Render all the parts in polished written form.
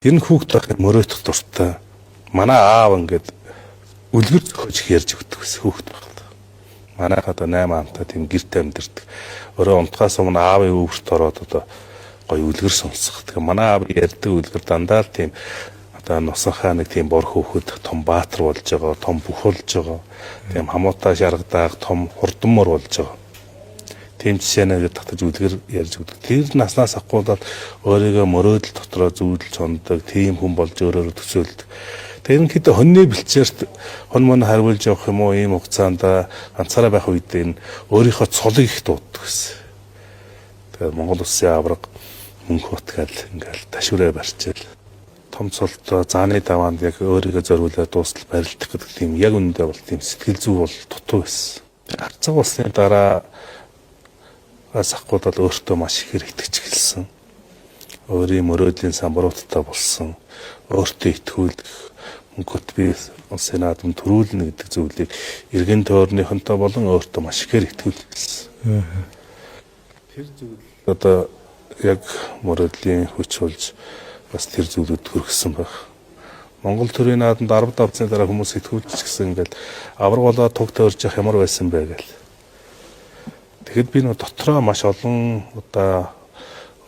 Энэ хүүхд байх мөрөөдөх дуртай. Манай аав ингээд үлгэр зөхөж ярьж өгдөг ус хүүхд байхад. Манайх одоо 8 амтай тийм гэрте амьдэрдэг. Өөрөө унтахаас өмнө аавын өвөрт ороод одоо гоё үлгэр сонсох. Тэгээ манай аав ярьдаг үлгэр дандаа л тийм одоо нусанхаа нэг тийм бор хүүхэд том баатар болж байгаа, том бүх болж байгаа. Тийм хамуутай шаргадаг том хурдмор болж байгаа. Тийм жишээнээр татаж үлгэр ярьж өгдөг. Тэр наснаас ахгүйдаад өөрийгөө мөрөөдөл дотроо зүүдэлж хондог, тийм хүн болж өөрөөрөө төсөөлдөг. Тэр нь хэд хоньны бэлчээрт хон мөн хариулж явах юм уу ийм хугацаанд ганцаараа байх үед энэ өөрийнхөө цолыг их дууддаг гэсэн. Тэгээд Монгол Улсын авраг мөнх бот гал ингээл ташуураа барьчаал. Том цолтой зааны даваанд яг өөрийгөө зориулаад дуустал барилдах гэдэг тийм яг үүндээ бол тийм сэтгэл зүй бол дутуу байсан. Арцаг улсны дараа асахгүй бол өөртөө маш их итгэж эхэлсэн. Өөрийн мөрөөдлийн самбаруудтай болсон. Өөртөө итгүүлэх мөнгөт би улсын наадам төрүүлнэ гэдэг зүйлийг иргэн тойрныхонтой болон өөртөө маш ихээр итгүүлж эхэлсэн. Тэр зүйл одоо яг мөрөөдлийн хүч болж бас тэр зүйлүүд хүргэсэн байх. Монгол төрийн наадамд 10 давцны дараа хүмүүс итгүүлж гисэн ингээл авраг болоод туг төрж явах ямар байсан бэ гэл. Тэгэхэд би нөө дотроо маш олон удаа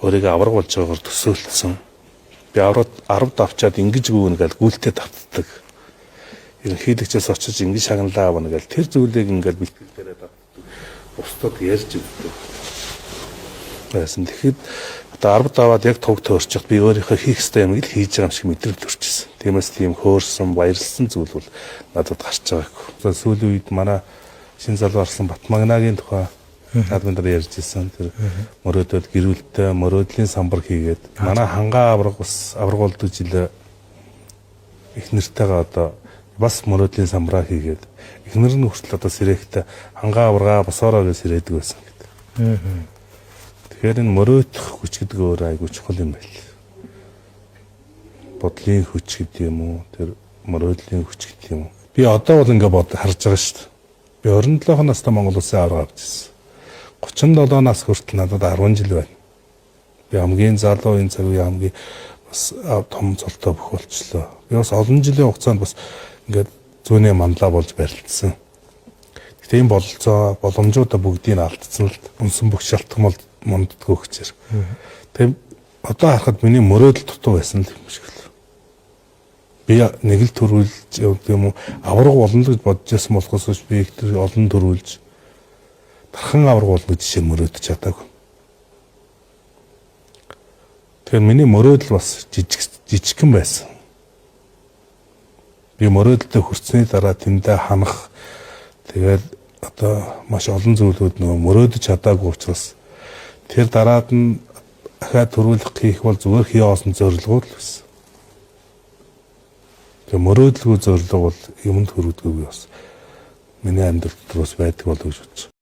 өөрийгөө авраг болж байгаагаар төсөөлсөн. Би аврагд 10 давчаад ингэж гүн гэл гүйлтэд тавтдаг. Ерөнхийлөгчөөс очиж ингэж шагналаа авна гэл тэр зүйлийг ингээл бэлтгэлээрээ тавтдаг. Бусдад ярьж өгдөг. Байсан. Тэгэхэд одоо 10 даваад яг туг төрчихөд би өөрийнхөө хийх ёстой юм ил хийж байгаа юм шиг мэдрэл төрчихсөн. Тиймээс тийм хөөрсөн, баярлсан зүйл бол надад гарч байгаагүй. Сүүлийн үед манай шин залуу Арслан Батмагнагийн тухай наадмын дээр ярьж ирсэн. Тэр мөрөөдөл гэрүүлтэй мөрөөдлийн самбар хийгээд манай хангаа авраг бас авраг болдог жилээ их нэртэйгээ одоо бас мөрөөдлийн самбараа хийгээд эхнэр нь хүртэл одоо сэрэхтэй хангаа аврагаа босоороо гэж сэрээдэг байсан гэдэг. Тэгэхээр энэ мөрөөдөх хүч гэдэг өөр айгүй чухал юм байл. Бодлын хүч гэдэг юм уу? Тэр мөрөөдлийн хүч гэдэг юм уу? Би одоо бол ингээд харж байгаа шүү дээ. Би 27 настай Монгол Улсын авраг авч ирсэн. 37 нас хүртэл надад 10 жил байна. Би хамгийн залуу энэ цаг үеийн хамгийн бас том цолтой бүх болчлоо. Би бас олон жилийн хугацаанд бас ингээд зүүнээ манлаа болж барилдсан. Гэтэ энэ бололцоо боломжуудаа бүгдийг алдсан л унсан бүх шалтгаан монддгөө гэчээр. Тэгээ одоо харахад миний мөрөөдөл дутуу байсан л юм шиг л. Би нэг л төрүүлж юм уу авраг болно гэж бодож байсан болохоос би их тэр олон төрүүлж дархан авраг болно гэж жишээ мөрөөдөж чадаагүй. Тэгэхээр миний мөрөөдөл бас жижигхэн байсан. Би мөрөөдөлтөд хүрсний дараа тэндээ ханах тэгээд одоо маш олон зүйлүүд нөгөө мөрөөдөж чадаагүй учраас тэр дараад нь дахиад төрүүлэх хийх бол зүгээр хийоосон зорилгууд л байсан. Тэгээ мөрөөдөлгүй зорилго бол юмд хүргэдэггүй бас миний амьдрал дотор бас байдаг болов гэж бодож.